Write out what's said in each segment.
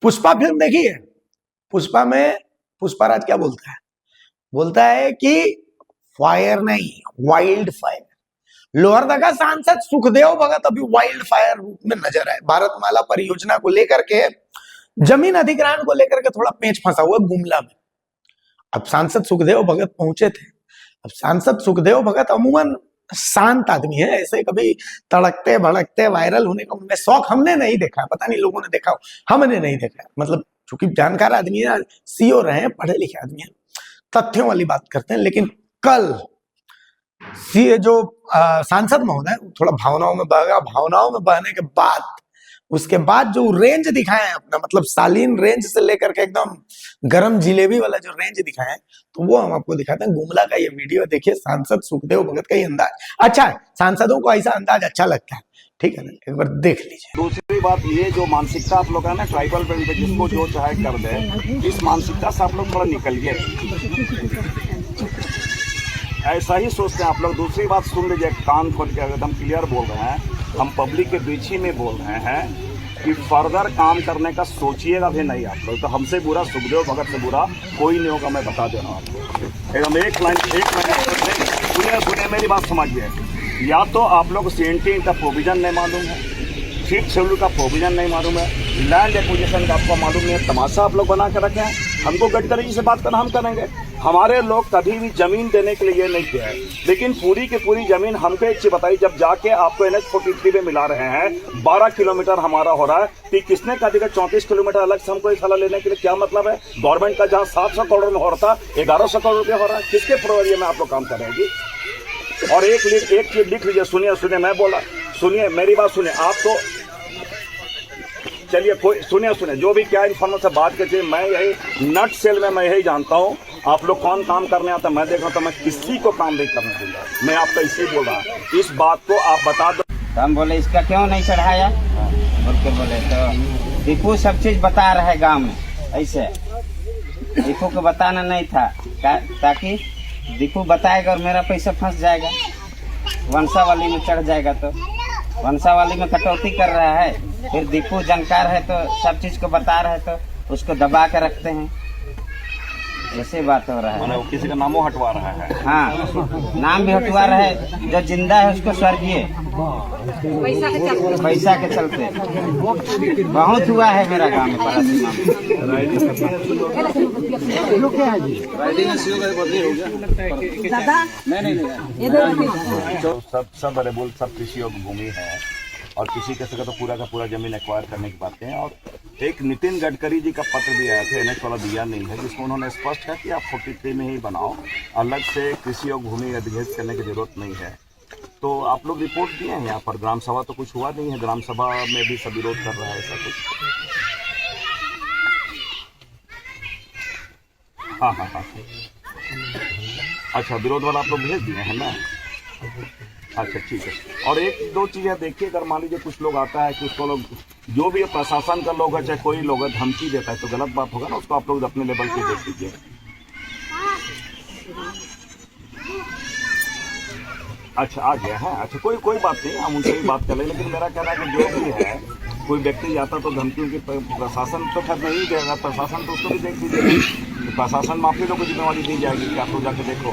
Pushpa film देखी है? पुष्पा में पुष्पाराज क्या बोलता है? बोलता है कि फायर नहीं, वाइल्ड फायर। लोहरदगा सांसद सुखदेव भगत अभी वाइल्ड फायर रूप में नजर आए। भारतमाला परियोजना को लेकर के, जमीन अधिग्रहण को लेकर के थोड़ा पेच फंसा हुआ गुमला में। अब सांसद सुखदेव भगत पहुंचे थे। अब सांसद सुखदेव भगत अमूमन शांत आदमी है, ऐसे कभी तड़कते भड़कते वायरल होने का उनमें शौक हमने नहीं देखा। पता नहीं लोगों ने देखा हो, हमने नहीं देखा। मतलब चूंकि जानकार आदमी है, सीओ रहे हैं, पढ़े लिखे आदमी है, तथ्यों वाली बात करते हैं। लेकिन कल जो सांसद महोदय थोड़ा भावनाओं में बह गया। भावनाओं में बहने के बाद उसके बाद जो रेंज दिखाए हैं अपना, मतलब सालीन रेंज से लेकर के एकदम गरम जिलेबी वाला जो रेंज दिखाए हैं, तो वो हम आपको दिखाते हैं। गुमला का ये वीडियो देखिए, सांसद सुखदेव भगत का ये अंदाज अच्छा है। सांसदों को ऐसा अंदाज अच्छा लगता है, ठीक है ना, एक बार देख लीजिए। दूसरी बात ये जो मानसिकता आप लोग है ना, ट्राइबल बेल्ट पे जिसको जो चाहे कर दे, इस मानसिकता से आप लोग थोड़ा निकलिए। ऐसा ही सोचते हैं आप लोग। दूसरी बात सुन लीजिए, कान खोल के एकदम क्लियर बोल रहे हैं, हम पब्लिक के बीच ही में बोल रहे हैं कि फर्दर काम करने का सोचिएगा भी नहीं आप लोग। तो हमसे बुरा, सुखदेव भगत से बुरा कोई नहीं होगा, मैं बता दे रहा हूँ आपको। एकदम एक लाइन सुनिए, मेरी बात समझिए। या तो आप लोग CNT का प्रोविजन नहीं मालूम है, 5th शेड्यूल का प्रोविजन नहीं मालूम है, लैंड एक्विजिशन का आपको मालूम नहीं है, तमाशा आप लोग बना के रखे हैं। हमको गडकरी जी से बात करना हम करेंगे। हमारे लोग कभी भी जमीन देने के लिए नहीं किया है, लेकिन पूरी की पूरी जमीन हमको एक चीज बताई, जब जाके आपको NH-43 में मिला रहे हैं, 12 किलोमीटर हमारा हो रहा है, तो किसने कहा दिया 34 किलोमीटर अलग से हमको इस लेने के लिए? क्या मतलब है? गवर्नमेंट का जहाँ 700 करोड़ में हो रहा था, 1100 करोड़ रुपया हो रहा है। किसके प्रोवरिया में आप लोग काम करेंगे? और एक चीज लिख लीजिए, सुनिए, मैं बोला, सुनिए मेरी बात सुनिए। आप तो चलिए कोई सुनिए, जो भी क्या इन्फॉर्मेशन बात करते, मैं यही नट सेल में मैं यही जानता हूँ आप लोग कौन काम करने आता। मैं देख रहा हूँ, मैं किसी को काम नहीं करने दूंगा। मैं आपको इसी बोल रहा हूँ, इस बात को आप बता दो। हम बोले इसका क्यों नहीं चढ़ाया, बोल के बोले तो दीपू सब चीज बता रहा है गाँव में। ऐसे दीपू को बताना नहीं था, ताकि दीपू बताएगा और मेरा पैसा फंस जाएगा, वंशावली में चढ़ जाएगा। तो वंशावली में कटौती कर रहा है, फिर दीपू जानकार है तो सब चीज को बता रहा है, तो उसको दबा के रखते हैं। ऐसे बात हो रहा है, वो किसी का नामों हटवा रहा है। हाँ, नाम भी हटवा रहा है। जो जिंदा है उसको स्वर्गीय, पैसा के चलते बहुत हुआ है मेरा गाँव में। सब बड़े बोल, सब कृषि योग्य भूमि है और किसी कैसे का तो पूरा का पूरा जमीन एक्वायर करने की बातें हैं। और एक नितिन गडकरी जी का पत्र भी आया था, NH वाला दिया नहीं है, जिसमें उन्होंने स्पष्ट है कि आप 43 में ही बनाओ, अलग से कृषि योग्य भूमि अधिग्रहित करने की जरूरत नहीं है। तो आप लोग रिपोर्ट दिए हैं यहाँ पर, ग्राम सभा तो कुछ हुआ नहीं है, ग्राम सभा में भी सब विरोध कर रहा है ऐसा कुछ। हाँ, अच्छा, विरोध वाला आप लोग भेज दिए हैं ना? अच्छा, ठीक है। और एक दो चीजें देखिए, अगर मान लीजिए कुछ लोग आता है कि उसको लोग, जो भी प्रशासन का लोग है, चाहे कोई लोग है, धमकी देता है, तो गलत बात होगा ना, उसको आप लोग अपने लेवल पे देख लीजिए। अच्छा, आ गया है। अच्छा, कोई बात नहीं, हम उनसे भी बात कर लें। लेकिन मेरा कहना है कि जो भी है, कोई व्यक्ति जाता तो धमकियों की प्रशासन तो खैर नहीं देगा, प्रशासन तो उसको भी देख लीजिए। प्रशासन में आप ही लोग को जिम्मेवारी दी जाएगी कि आप लोग जाके देखो।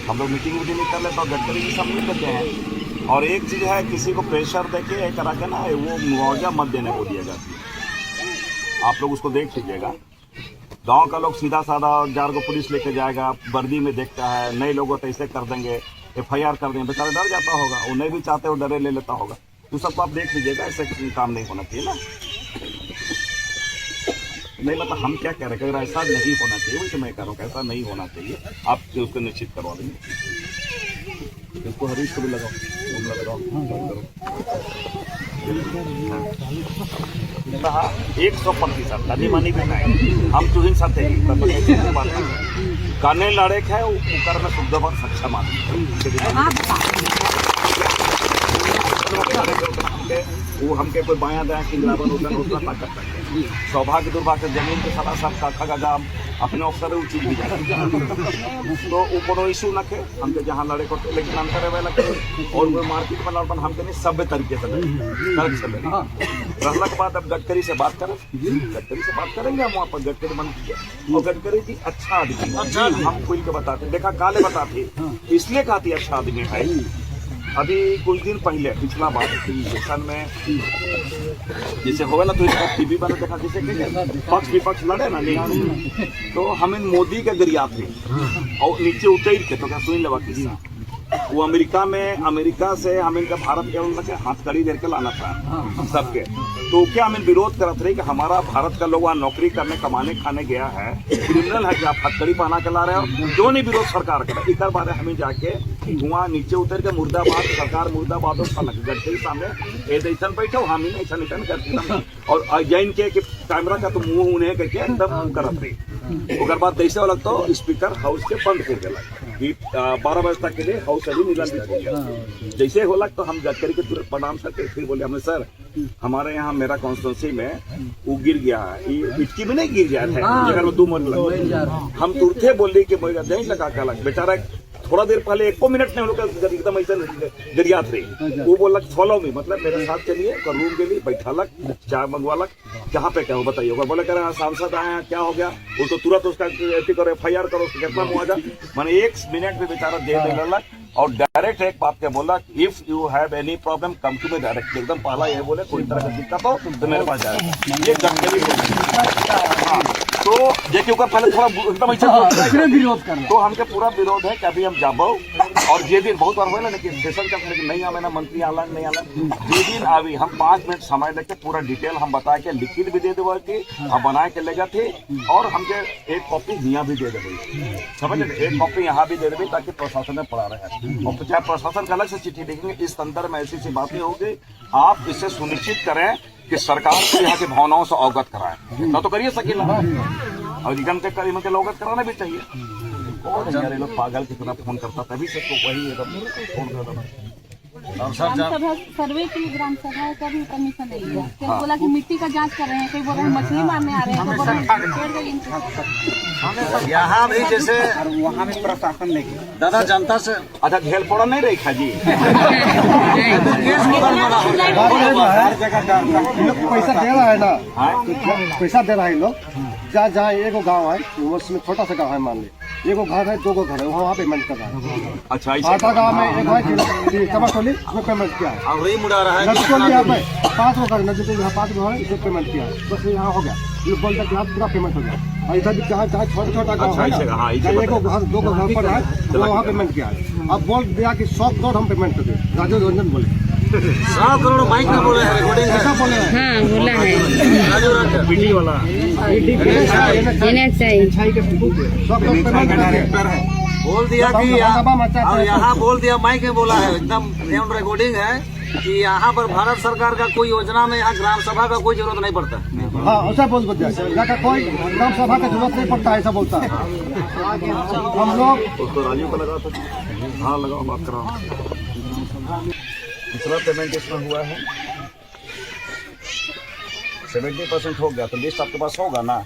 हम लोग मीटिंग नहीं कर लेते और गडकरी जी सब नहीं करते हैं। और एक चीज़ है, किसी को प्रेशर देके करा के ना वो मुआवजा मत देने को दिया जाती है। आप लोग उसको देख लीजिएगा। गांव का लोग सीधा साधा 4 को पुलिस लेके जाएगा, वर्दी में देखता है, नए लोगों तो ऐसे कर देंगे, FIR कर देंगे, बेचारा डर जाता होगा, वो नहीं भी चाहते वो डरे ले लेता होगा। तो सबको आप देख लीजिएगा, ऐसे काम नहीं होना चाहिए ना। नहीं, मतलब हम क्या कह रहे हैं, अगर ऐसा नहीं होना चाहिए, वही तो मैं कह रहा हूँ, ऐसा नहीं होना चाहिए। आप उसको निश्चित करवा देंगे। इसको हरीश को भी लगाओ, लगाओ 100% तभी मानी भी नहीं। हम तुझे साथ करने लड़े है, ऊपर में शुद्ध बात सच्चा मान वो हमके कोई बाया दाया किंगलावन होता उतना ताकत रखते हैं। सौभाग्य दुर्भाग्य जमीन के सारा सब काखा का काम अपने अफसर है उचित भी जाता तो वो कोनो इशू न के हमके जहाँ लड़े को लेकिन अंतर है लगे और वो मार्केट में लड़पन हमके नहीं सभ्य तरीके से तर्क से लड़े रहने के बाद अब गडकरी से बात करें, गडकरी से बात करेंगे हम वहाँ पर गडकरी मंत्री और गडकरी जी अच्छा आदमी हम खुल के बताते देखा काले बताते इसलिए कहती अच्छा आदमी है। अभी कुछ दिन पहले पिछला बार सेशन में जैसे हो ना तो टीवी पर देखा जैसे पक्ष विपक्ष लड़े ना नहीं तो हम इन मोदी के गरिया थे और नीचे उतर के तो क्या सुन लेवा किस्सा वो अमेरिका से हम इनका भारत के हथकड़ी दे के लाना था सबके तो क्या हम विरोध करते रहे कि हमारा भारत का लोग वहाँ नौकरी करने कमाने खाने गया है क्रिमिनल है कि आप हथकड़ी पहना के ला रहे हो जो नहीं विरोध सरकार का एक बार हमें जाके वहाँ नीचे उतर के मुर्दाबाद सरकार मुर्दाबाद गडकरी सामने ऐसा बैठो हम ही ऐसा करते और जैन के कैमरा का तो मुंह उन्हें करके एकदम करत रही ओकर बाद जैसे वाला तो स्पीकर हाउस के बंद कर दिला कि 12 बजे तक के लिए हाउस अभी निलंबित हो गया। जैसे होला तो हम गडकरी के तुरंत प्रणाम करके फिर बोले हमने सर हमारे यहाँ मेरा कॉन्स्टिट्यूंसी में वो गिर गया है इटकी में नहीं गिर गया था जगह में 2 मिनट हम तुरंत बोले कि नहीं लगा क्या लग बेचारा थोड़ा देर पहले 1 मिनट नहीं लोग एकदम ऐसा गरियात रही वो बोलक फॉलो में मतलब मेरे साथ चलिए रूम के लिए बैठालक चाय मंगवालक कहाँ पे क्या हो बताइए अगर बोले कह सांसद आए हैं क्या हो गया वो तो तुरंत उसका करो FIR करो उसका कितना मुआवजा मैंने 1 मिनट में बेचारा दे देलक और डायरेक्ट एक बात क्या बोला if you have any problem come to me direct एकदम पहला ये बोले कोई तरह का दिक्कत हो तो मेरे पास जाए ये गडकरी तो देखिए ऊपर पहले थोड़ा एकदम ऐसा विरोध करना तो हमके पूरा विरोध है कि अभी हम जाबो और जे दिन बहुत बार हुआ लेकिन स्टेशन का लेकिन नहीं आवे ना मंत्री आला नहीं आला जे दिन आवी हम 5 मिनट समय लेके पूरा डिटेल हम बता के लिखित भी दे देवे कि अब बना के ले जाते और हमके एक कॉपी यहाँ भी दे देवे समझ एक कॉपी यहाँ भी दे देवे ताकि प्रशासन में पड़ा रहे और चाहे प्रशासन का अलग से चिट्ठी देखेंगे इस संदर्भ में ऐसी बातें होगी आप इससे सुनिश्चित करें कि सरकार को यहाँ की भावनाओं से अवगत कराए ना तो करिए सकेला और निगम के अवगत कराना भी चाहिए और यार लोग पागल की तरह फोन करता तभी से तो वही एकदम फोन करता ग्राम सभा सर्वे के लिए ग्राम सभा का भी कमीशन नहीं है कोई बोला कि मिट्टी का जांच कर रहे हैं कोई बोल रहे हैं मछली मारने आ रहे हैं कोई बोल रहे हैं यहाँ भी जैसे वहाँ में प्रशासन लेके दादा जनता से अच्छा घेल पड़ा नहीं रही जी हर जगह पैसा दे रहा है ना पैसा दे रहा है लोग जहाँ एगो गाँव है उसमें छोटा सा गाँव है मान ली एगो घर है 2 घर है वहाँ पेमेंट कर रहा है अच्छा आटा गाँव में एक है चमाटोली उसमें पेमेंट किया है वही मुड़ा रहा है नजकोली यहाँ पे 5 गो घर नजकोली यहाँ 5 गो है इसमें पेमेंट किया है बस यहाँ हो गया ये बोलता है यहाँ पूरा पेमेंट हो गया और इधर भी जहाँ जहाँ छोटा गाँव है ना एगो घर 2 घर पर है तो वहाँ पेमेंट किया है अब बोल दिया कि 100 करोड़ हम पेमेंट कर दिए राजीव रंजन बोले 100 करोड़ माइक में बोले हैं रिकॉर्डिंग ऐसा बोले हैं हाँ बोला है राजीव रंजन पीटी वाला छाई के 100 करोड़ पेमेंट कर है बोल दिया कि और यहाँ बोल दिया माइक में बोला है एकदम रिकॉर्डिंग है कि यहाँ पर भारत सरकार का कोई योजना में यहाँ ग्राम सभा का कोई जरूरत नहीं पड़ता। हाँ ऐसा बोल बोलते हैं यहाँ का कोई ग्राम सभा का जरूरत नहीं पड़ता ऐसा बोलता है हम लोग उसको राजीव को लगा था हाँ लगाओ बात कराओ दूसरा पेमेंट इसमें हुआ है 70% हो गया तो लिस्ट आपके पास होगा ना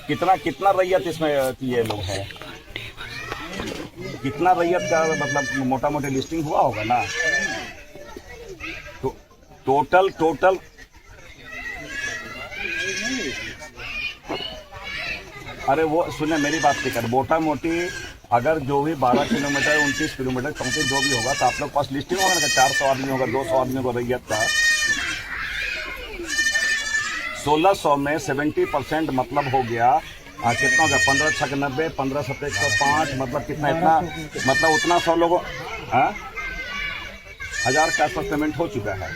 कितना रैयत इसमें ये लोग है कितना रैयत का मतलब मोटा मोटी लिस्टिंग हुआ होगा ना तो टोटल अरे वो सुने मेरी बात नहीं कर मोटा मोटी अगर जो भी 12 किलोमीटर 29 किलोमीटर कमसे जो भी होगा तो आप लोग पास लिस्टिंग होगा ना 400 आदमी होगा 200 आदमी को रैयत का 1600 में 70% मतलब हो गया कितना होगा 15 छक 90 15 7 105 मतलब कितना इतना मतलब उतना 100 लोगों 1000 के आसपास पेमेंट हो चुका है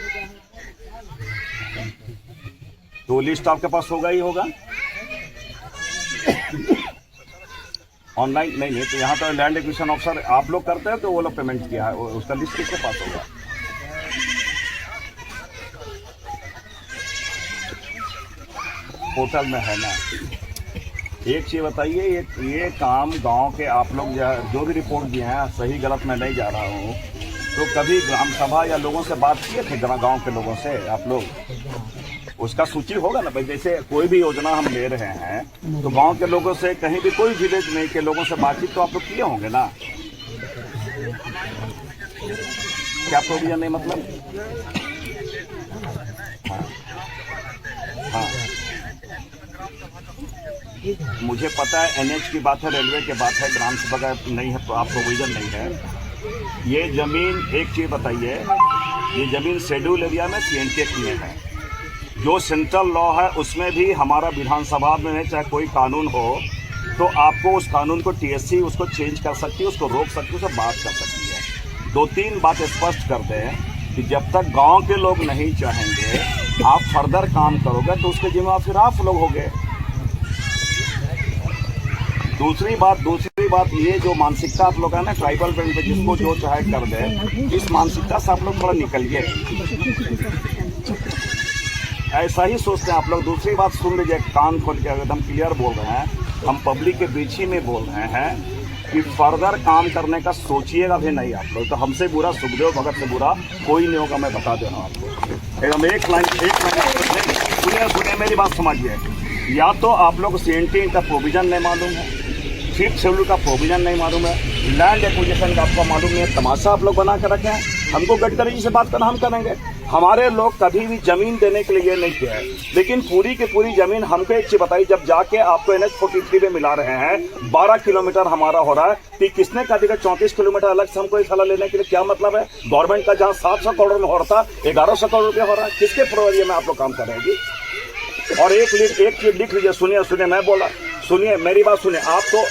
तो लिस्ट आपके पास होगा ही होगा ऑनलाइन नहीं तो यहाँ तो लैंड एक्विजिशन ऑफिसर आप लोग करते हैं तो वो लोग पेमेंट किया है उसका लिस्ट किसके पास होगा पोर्टल में है ना एक चीज बताइए ये काम गांव के आप लोग जो भी रिपोर्ट दिए हैं सही गलत मैं नहीं जा रहा हूँ तो कभी ग्राम सभा या लोगों से बात किए थे गांव के लोगों से आप लोग? उसका सूची होगा ना भाई, जैसे कोई भी योजना हम ले रहे हैं तो गांव के लोगों से, कहीं भी कोई विलेज में के लोगों से बातचीत तो आप लोग किए होंगे ना? क्या प्रोविजन नहीं मतलब? हाँ, मुझे पता है एनएच की बात है, रेलवे की बात है, ग्राम सभा का नहीं है, आप प्रोविजन नहीं है। ये जमीन, एक चीज बताइए, ये जमीन शेड्यूल एरिया में सीएनटी में है। जो सेंट्रल लॉ है उसमें भी हमारा विधानसभा में चाहे कोई कानून हो तो आपको उस कानून को टीएससी उसको चेंज कर सकती है, उसको रोक सकती है, उससे बात कर सकती है। 2-3 बात स्पष्ट कर दें कि जब तक गांव के लोग नहीं चाहेंगे आप फर्दर काम करोगे तो उसके जिम्मेदार फिर आप लोग होंगे। दूसरी बात ये जो मानसिकता आप लोग है ना ट्राइबल बेल्ट पे जिसको जो चाहे कर दे, इस मानसिकता से आप लोग थोड़ा निकलिए। ऐसा ही सोचते हैं आप लोग। दूसरी बात सुन लीजिए, कान खोल के एकदम क्लियर बोल रहे हैं, हम पब्लिक के बीच ही में बोल रहे हैं कि फर्दर काम करने का सोचिएगा भी नहीं आप लोग। तो हमसे बुरा, सुखदेव भगत से बुरा कोई नहीं होगा, मैं बता दे रहा हूँ आपको। एकदम एक लाइन सुनिए, मेरी बात समझिए। या तो आप लोग सीएनटी का प्रोविजन नहीं मालूम है, 5th शेड्यूल का प्रोविजन नहीं मालूम है, लैंड एक्विजिशन का आपको मालूम नहीं है, तमाशा आप लोग बना कर रखे हैं। हमको गडकरी जी से बात करना हम करेंगे। हमारे लोग कभी भी जमीन देने के लिए नहीं किया है, लेकिन पूरी की पूरी जमीन हमको एक चीज बताई, जब जाके आपको NH-43 में मिला रहे हैं 12 किलोमीटर हमारा हो रहा है, कि किसने कहा दिया 34 किलोमीटर अलग से हमको इस साला लेने के लिए? क्या मतलब है? गवर्नमेंट का जहाँ 700 करोड़ में हो रहा था 1100 करोड़ रुपया हो रहा है। किसके प्रोविजन में आप लोग काम कर रहे हैं जी? और एक चीज लिख लीजिए, सुनिए मैं बोला, सुनिए मेरी बात सुनिए। आप तो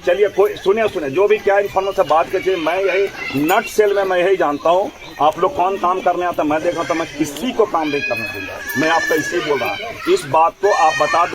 चलिए कोई सुनिए, जो भी क्या इन्फॉर्मेशन बात कर, मैं यही नट सेल में मैं यही जानता हूँ आप लोग कौन काम करने आता। मैं देखा तो मैं किसी को काम नहीं करने दूंगा, मैं आपका इसलिए बोल रहा हूँ। इस बात को आप बता